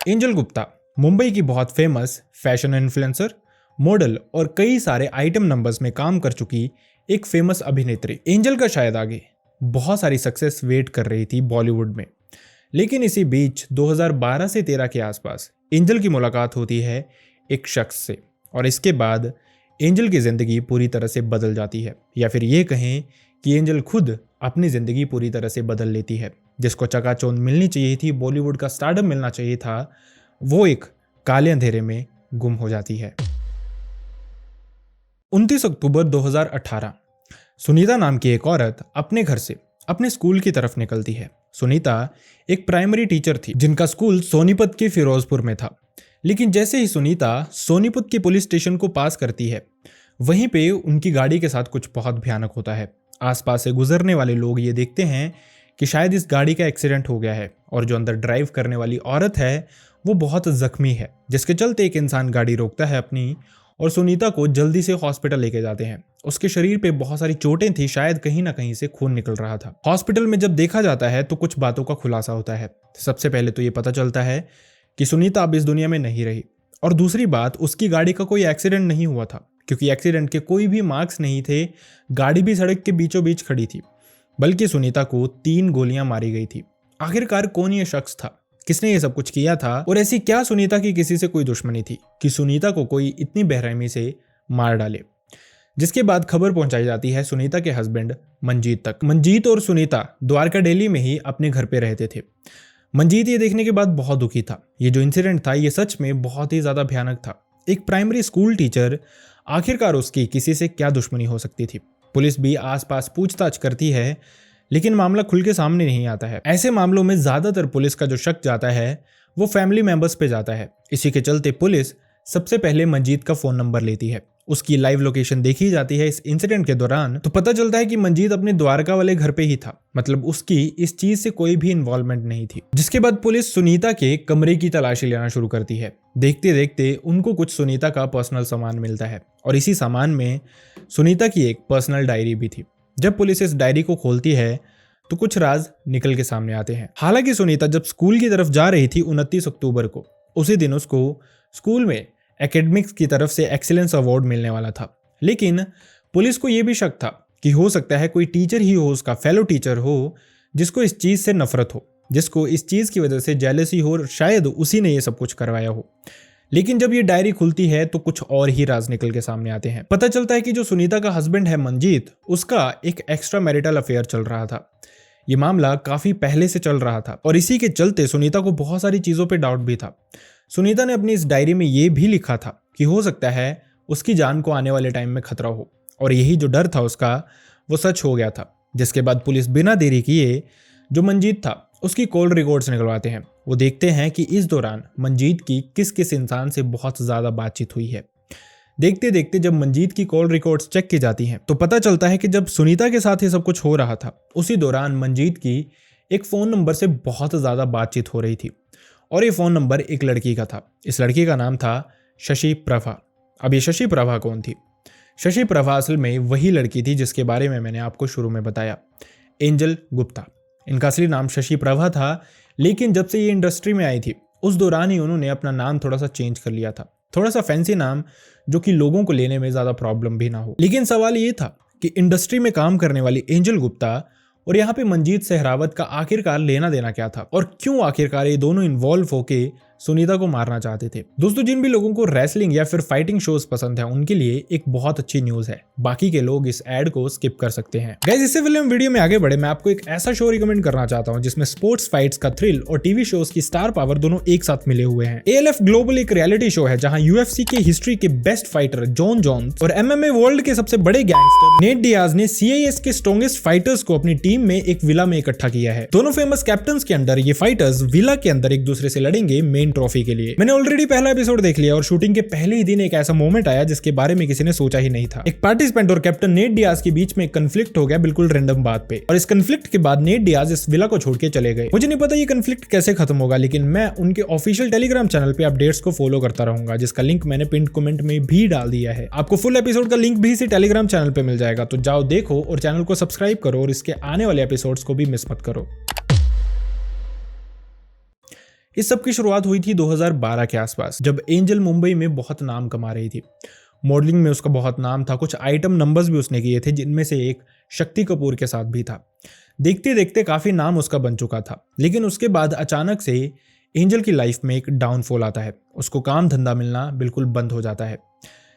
Angel Gupta Mumbai की बहुत famous fashion influencer, model और कई सारे आइटम नंबर्स में काम कर चुकी एक फेमस अभिनेत्री। एंजल का शायद आगे बहुत सारी सक्सेस वेट कर रही थी बॉलीवुड में, लेकिन इसी बीच 2012 से 13 के आसपास एंजल की मुलाकात होती है एक शख्स से और इसके बाद एंजल की ज़िंदगी पूरी तरह से बदल जाती है, या फिर ये कहें कि एंजल खुद अपनी ज़िंदगी पूरी तरह से बदल लेती है। जिसको चकाचौंध मिलनी चाहिए थी, बॉलीवुड का स्टारडम मिलना चाहिए था, वो एक काले अंधेरे में गुम हो जाती है। 29 अक्टूबर 2018 सुनीता नाम की एक औरत अपने घर से अपने स्कूल की तरफ निकलती है। सुनीता एक प्राइमरी टीचर थी जिनका स्कूल सोनीपत के फिरोजपुर में था। लेकिन जैसे ही सुनीता सोनीपत के पुलिस स्टेशन को पास करती है, वहीं पे उनकी गाड़ी के साथ कुछ बहुत भयानक होता है। आसपास से गुजरने वाले लोग ये देखते हैं कि शायद इस गाड़ी का एक्सीडेंट हो गया है और जो अंदर ड्राइव करने वाली औरत है वो बहुत जख्मी है, जिसके चलते एक इंसान गाड़ी रोकता है अपनी और सुनीता को जल्दी से हॉस्पिटल लेके जाते हैं। उसके शरीर पे बहुत सारी चोटें थी, शायद कहीं ना कहीं से खून निकल रहा था। हॉस्पिटल में जब देखा जाता है तो कुछ बातों का खुलासा होता है। सबसे पहले तो ये पता चलता है कि सुनीता अब इस दुनिया में नहीं रही, और दूसरी बात, उसकी गाड़ी का कोई एक्सीडेंट नहीं हुआ था, क्योंकि एक्सीडेंट के कोई भी मार्क्स नहीं थे। गाड़ी भी सड़क के बीचों बीच खड़ी थी, बल्कि सुनीता को 3 गोलियां मारी गई थी। आखिरकार कौन ये शख्स था, किसने ये सब कुछ किया था, और ऐसी क्या सुनीता की किसी से कोई दुश्मनी थी कि सुनीता को कोई इतनी बेरहमी से मार डाले। जिसके बाद खबर पहुंचाई जाती है सुनीता के हस्बैंड मंजीत तक। मंजीत और सुनीता द्वारका डेली में ही अपने घर पे रहते थे। मंजीत ये देखने के बाद बहुत दुखी था। ये जो इंसिडेंट था ये सच में बहुत ही ज्यादा भयानक था। एक प्राइमरी स्कूल टीचर, आखिरकार उसकी किसी से क्या दुश्मनी हो सकती थी। पुलिस भी आसपास पूछताछ करती है, लेकिन मामला खुल के सामने नहीं आता है। ऐसे मामलों में ज्यादातर पुलिस का जो शक जाता है वो फैमिली मेंबर्स पे जाता है। इसी के चलते पुलिस सबसे पहले मंजीत का फोन नंबर लेती है, उसकी लाइव लोकेशन देखी जाती है। इस इंसिडेंट के दौरान तो पता चलता है कि मंजीत अपने द्वारका वाले घर पे ही था, मतलब उसकी इस चीज से कोई भी इन्वॉल्वमेंट नहीं थी। जिसके बाद पुलिस सुनीता के कमरे की तलाशी लेना शुरू करती है। देखते देखते उनको कुछ सुनीता का पर्सनल सामान मिलता है, और इसी सामान में सुनीता की एक पर्सनल डायरी भी थी। जब पुलिस इस डायरी को खोलती है तो कुछ राज निकल के सामने आते हैं। हालांकि सुनीता जब स्कूल की तरफ जा रही थी 29 अक्टूबर को, उसी दिन उसको स्कूल में एकेडमिक्स की तरफ से एक्सीलेंस अवार्ड मिलने वाला था। लेकिन पुलिस को यह भी शक था कि हो सकता है कोई टीचर ही हो, उसका फेलो टीचर हो, जिसको इस चीज से नफरत हो, जिसको इस चीज की वजह से जेलसी हो, और शायद उसी ने ये सब कुछ करवाया हो। लेकिन जब ये डायरी खुलती है तो कुछ और ही राज निकल के सामने आते हैं। पता चलता है कि जो सुनीता का हस्बैंड है मंजीत, उसका एक एक्स्ट्रा मैरिटल अफेयर चल रहा था। ये मामला काफी पहले से चल रहा था, और इसी के चलते सुनीता को बहुत सारी चीजों पे डाउट भी था। सुनीता ने अपनी इस डायरी में ये भी लिखा था कि हो सकता है उसकी जान को आने वाले टाइम में खतरा हो, और यही जो डर था उसका वो सच हो गया था। जिसके बाद पुलिस बिना देरी किए जो मंजीत था उसकी कॉल रिकॉर्ड्स निकलवाते हैं। वो देखते हैं कि इस दौरान मंजीत की किस किस इंसान से बहुत ज़्यादा बातचीत हुई है। देखते देखते जब मंजीत की कॉल रिकॉर्ड्स चेक की जाती हैं तो पता चलता है कि जब सुनीता के साथ ये सब कुछ हो रहा था, उसी दौरान मंजीत की एक फ़ोन नंबर से बहुत ज़्यादा बातचीत हो रही थी, और ये फ़ोन नंबर एक लड़की का था। इस लड़की का नाम था शशि प्रभा। अब ये शशि प्रभा कौन थी? शशि प्रभा असल में वही लड़की थी जिसके बारे में मैंने आपको शुरू में बताया, एंजल गुप्ता। इनका असली नाम शशि प्रभा था, लेकिन जब से ये इंडस्ट्री में आई थी उस दौरान ही उन्होंने अपना नाम थोड़ा सा चेंज कर लिया था, थोड़ा सा फैंसी नाम, जो कि लोगों को लेने में ज़्यादा प्रॉब्लम भी ना हो। लेकिन सवाल ये था कि इंडस्ट्री में काम करने वाली एंजल गुप्ता और यहाँ पे मंजीत सहरावत का आखिरकार लेना देना क्या था, और क्यों आखिरकार ये दोनों इन्वॉल्व होके सुनीता को मारना चाहते थे। दोस्तों, जिन भी लोगों को रेसलिंग या फिर फाइटिंग शोज पसंद है उनके लिए एक बहुत अच्छी न्यूज है, बाकी के लोग इस एड को स्किप कर सकते हैं। गाइस, इससे पहले हम वीडियो में आगे बढ़े, मैं आपको एक ऐसा शो रिकमेंड करना चाहता हूं जिसमें स्पोर्ट्स फाइट्स का थ्रिल और टीवी शोज की स्टार पावर दोनों एक साथ मिले हुए हैं। ALF ग्लोबल एक रियलिटी शो है जहां UFC के हिस्ट्री के बेस्ट फाइटर जॉन जोन्स और MMA वर्ल्ड के सबसे बड़े गैंगस्टर नेट डियाज ने CIS के स्ट्रॉन्गेस्ट फाइटर्स को अपनी टीम में एक विला में इकट्ठा किया है। दोनों फेमस कैप्टन्स के अंडर ये फाइटर्स विला के अंदर एक दूसरे से लड़ेंगे मेन ट्रॉफी के लिए। मैंने ऑलरेडी पहला एपिसोड देख लिया और शूटिंग के पहले ही दिन एक ऐसा मोमेंट आया जिसके बारे में किसी ने सोचा ही नहीं था। एक पार्टिसिपेंट और कैप्टन नेट डियाज के बीच में कंफ्लिक्ट हो गया बिल्कुल रैंडम बात पे, और इस कंफ्लिक्ट के बाद नेट डियाज इस विला को छोड़ के चले गए। मुझे नहीं पता ये कंफ्लिक्ट कैसे खत्म होगा, लेकिन मैं उनके ऑफिशियल टेलीग्राम चैनल पे अपडेट्स को फॉलो करता रहूंगा, जिसका लिंक मैंने पिन कमेंट में भी डाल दिया है। आपको फुल एपिसोड का लिंक भी इसी टेलीग्राम चैनल पे मिल जाएगा, तो जाओ देखो और चैनल को सब्सक्राइब करो और इसके आने वाले एपिसोड्स को भी मिस मत करो। इस सब की शुरुआत हुई थी 2012 के आसपास, जब एंजल मुंबई में बहुत नाम कमा रही थी। मॉडलिंग में उसका बहुत नाम था, कुछ आइटम नंबर्स भी उसने किए थे जिनमें से एक शक्ति कपूर के साथ भी था। देखते देखते काफी नाम उसका बन चुका था, लेकिन उसके बाद अचानक से एंजल की लाइफ में एक डाउनफॉल आता है। उसको काम धंधा मिलना बिल्कुल बंद हो जाता है।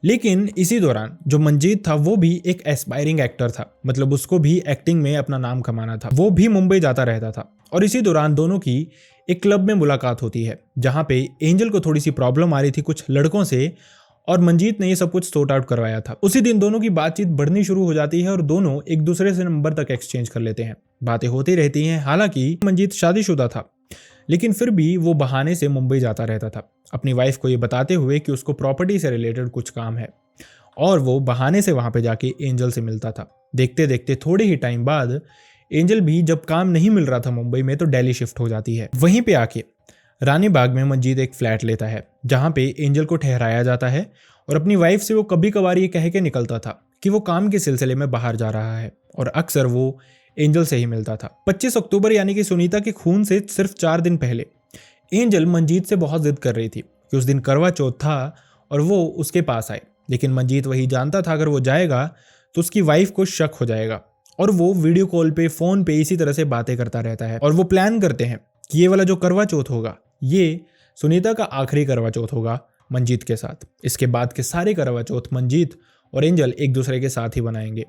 लेकिन इसी दौरान जो मंजीत था वो भी एक एस्पायरिंग एक्टर था, मतलब उसको भी एक्टिंग में अपना नाम कमाना था। वो भी मुंबई जाता रहता था और इसी दौरान दोनों की एक क्लब में मुलाकात होती है, जहां पे एंजल को थोड़ी सी प्रॉब्लम आ रही थी कुछ लड़कों से और मंजीत ने ये सब कुछ सॉर्ट आउट करवाया था। उसी दिन दोनों की बातचीत बढ़नी शुरू हो जाती है और दोनों एक दूसरे से नंबर तक एक्सचेंज कर लेते हैं। बातें होती रहती हैं। हालांकि मंजीत शादीशुदा था, लेकिन फिर भी वो बहाने से मुंबई जाता रहता था, अपनी वाइफ को ये बताते हुए कि उसको प्रॉपर्टी से रिलेटेड कुछ काम है, और वो बहाने से वहां पे जाके एंजल से मिलता था। देखते देखते थोड़े ही टाइम बाद एंजल भी जब काम नहीं मिल रहा था मुंबई में तो दिल्ली शिफ्ट हो जाती है। वहीं पे आके रानी बाग में मंजीत एक फ्लैट लेता है, जहां पे एंजल को ठहराया जाता है और अपनी वाइफ से वो कभी कभार ये कह के निकलता था कि वो काम के सिलसिले में बाहर जा रहा है, और अक्सर वो एंजल से ही मिलता था। 25 अक्टूबर यानी कि सुनीता के खून से सिर्फ 4 दिन पहले एंजल मंजीत से बहुत जिद कर रही थी कि उस दिन करवा चौथ था और वो उसके पास आए, लेकिन मंजीत वही जानता था अगर वो जाएगा तो उसकी वाइफ को शक हो जाएगा, और वो वीडियो कॉल पे फोन पे इसी तरह से बातें करता रहता है। और वो प्लान करते हैं कि ये वाला जो करवा चौथ होगा ये सुनीता का आखिरी करवा चौथ होगा मंजीत के साथ। इसके बाद के सारे करवा चौथ मंजीत और एंजल एक दूसरे के साथ ही बनाएंगे।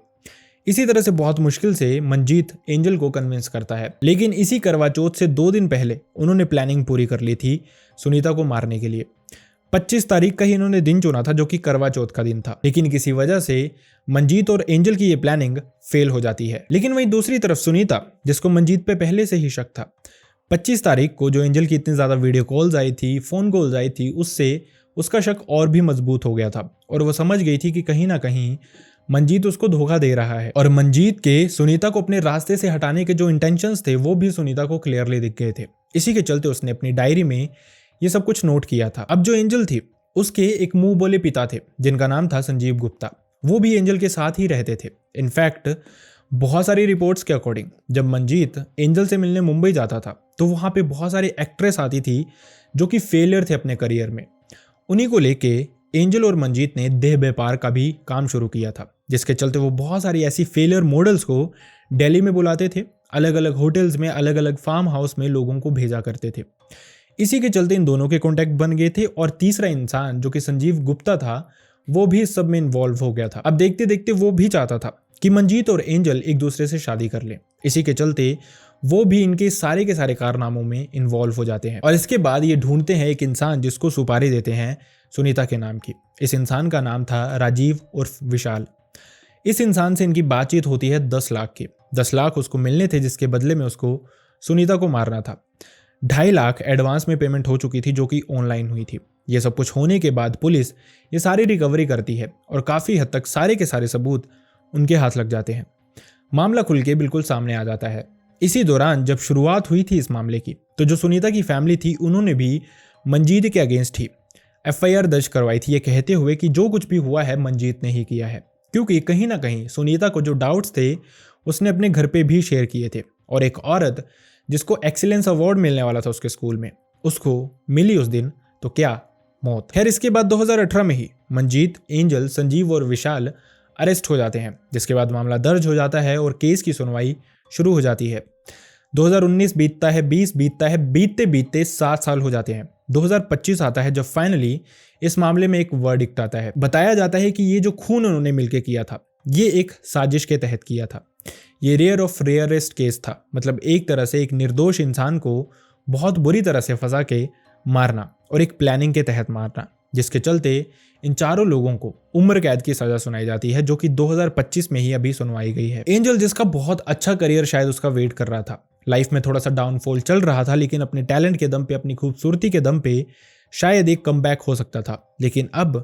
इसी तरह से बहुत मुश्किल से मंजीत एंजल को कन्विंस करता है, लेकिन इसी करवा चौथ से 2 दिन पहले उन्होंने प्लानिंग पूरी कर ली थी सुनीता को मारने के लिए। 25 तारीख का ही इन्होंने दिन चुना था जो कि करवा चौथ का दिन था, लेकिन किसी वजह से मंजीत और एंजल की ये प्लानिंग फेल हो जाती है। लेकिन वहीं दूसरी तरफ सुनीता, जिसको मंजीत पे पहले से ही शक था, 25 तारीख को जो एंजल की इतनी ज्यादा वीडियो कॉल्स आई थी, फोन कॉल्स आई थी, उससे उसका शक और भी मजबूत हो गया था और वो समझ गई थी कि कहीं ना कहीं मंजीत उसको धोखा दे रहा है। और मंजीत के सुनीता को अपने रास्ते से हटाने के जो इंटेंशंस थे वो भी सुनीता को क्लियरली दिख गए थे। इसी के चलते उसने अपनी डायरी में ये सब कुछ नोट किया था। अब जो एंजल थी उसके एक मुंह बोले पिता थे जिनका नाम था संजीव गुप्ता, वो भी एंजल के साथ ही रहते थे। इनफैक्ट बहुत सारी रिपोर्ट्स के अकॉर्डिंग जब मंजीत एंजल से मिलने मुंबई जाता था तो वहां पे बहुत सारी एक्ट्रेस आती थी जो कि फेलियर थे अपने करियर में। उन्हीं को लेके एंजल और मंजीत ने देह व्यापार का भी काम शुरू किया था, जिसके चलते वो बहुत सारी ऐसी फेलियर मॉडल्स को दिल्ली में बुलाते थे, अलग अलग होटल्स में, अलग अलग फार्म हाउस में लोगों को भेजा करते थे। इसी के चलते इन दोनों के कॉन्टैक्ट बन गए थे और तीसरा इंसान जो कि संजीव गुप्ता था वो भी इस सब में इन्वॉल्व हो गया था। अब देखते देखते वो भी चाहता था कि मंजीत और एंजल एक दूसरे से शादी कर लें। इसी के चलते वो भी इनके सारे के सारे कारनामों में इन्वॉल्व हो जाते हैं और इसके बाद ये ढूंढते हैं एक इंसान जिसको सुपारी देते हैं सुनीता के नाम की। इस इंसान का नाम था राजीव उर्फ विशाल। इस इंसान से इनकी बातचीत होती है 10 लाख की। 10 लाख उसको मिलने थे जिसके बदले में उसको सुनीता को मारना था। 2.5 लाख एडवांस में पेमेंट हो चुकी थी जो कि ऑनलाइन हुई थी। ये सब कुछ होने के बाद पुलिस ये सारी रिकवरी करती है और काफ़ी हद तक सारे के सारे सबूत उनके हाथ लग जाते हैं। मामला खुल के बिल्कुल सामने आ जाता है। इसी दौरान जब शुरुआत हुई थी इस मामले की तो जो सुनीता की फैमिली थी उन्होंने भी मंजीत के अगेंस्ट ही FIR दर्ज करवाई थी, ये कहते हुए कि जो कुछ भी हुआ है मंजीत ने ही किया है, क्योंकि कहीं ना कहीं सुनीता को जो डाउट्स थे उसने अपने घर पे भी शेयर किए थे। और एक औरत जिसको एक्सीलेंस अवार्ड मिलने वाला था उसके स्कूल में, उसको मिली उस दिन तो क्या मौत। खैर इसके बाद 2018 में ही मंजीत, एंजल, संजीव और विशाल अरेस्ट हो जाते हैं, जिसके बाद मामला दर्ज हो जाता है और केस की सुनवाई शुरू हो जाती है। 2019 बीतता है, 20 बीतता है, बीतते बीतते 7 साल हो जाते हैं। 2025 आता है जब फाइनली इस मामले में एक वर्डिक्ट आता है। बताया जाता है कि ये जो खून उन्होंने मिलकर किया था ये एक साजिश के तहत किया था। ये रेयर ऑफ रेयरेस्ट केस था, मतलब एक तरह से एक निर्दोष इंसान को बहुत बुरी तरह से फंसा के मारना और एक प्लानिंग के तहत मारना, जिसके चलते इन चारों लोगों को उम्र कैद की सजा सुनाई जाती है जो कि 2025 में ही अभी सुनवाई गई है। एंजल जिसका बहुत अच्छा करियर शायद उसका वेट कर रहा था, लाइफ में थोड़ा सा डाउनफॉल चल रहा था, लेकिन अपने टैलेंट के दम पे, अपनी खूबसूरती के दम पे शायद एक कमबैक हो सकता था, लेकिन अब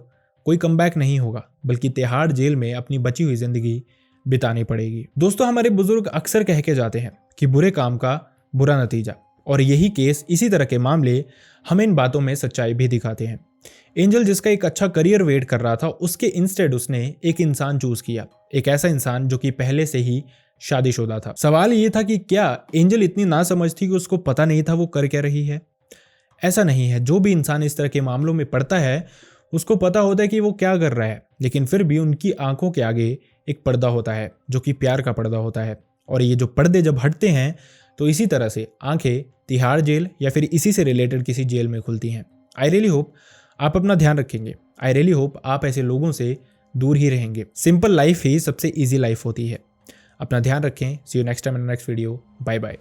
कोई कमबैक नहीं होगा बल्कि तिहाड़ जेल में अपनी बची हुई जिंदगी बितानी पड़ेगी। दोस्तों हमारे बुजुर्ग अक्सर कह के जाते हैं कि बुरे काम का बुरा नतीजा, और यही केस, इसी तरह के मामले हमें इन बातों में सच्चाई भी दिखाते हैं। एंजल जिसका एक अच्छा करियर वेट कर रहा था उसके इंस्टेड उसने एक इंसान चूज किया, एक ऐसा इंसान जो कि पहले से ही शादीशुदा था। सवाल ये था कि क्या एंजल इतनी नासमझ थी कि उसको पता नहीं था वो कर क्या रही है। ऐसा नहीं है, जो भी इंसान इस तरह के मामलों में पड़ता है उसको पता होता है कि वो क्या कर रहा है, लेकिन फिर भी उनकी आंखों के आगे एक पर्दा होता है जो कि प्यार का पर्दा होता है। और ये जो पर्दे जब हटते हैं तो इसी तरह से आंखें तिहाड़ जेल या फिर इसी से रिलेटेड किसी जेल में खुलती हैं। आई रियली होप आप अपना ध्यान रखेंगे। आई रियली होप आप ऐसे लोगों से दूर ही रहेंगे। सिंपल लाइफ ही सबसे ईजी लाइफ होती है। अपना ध्यान रखें। See you next time in next video. Bye bye.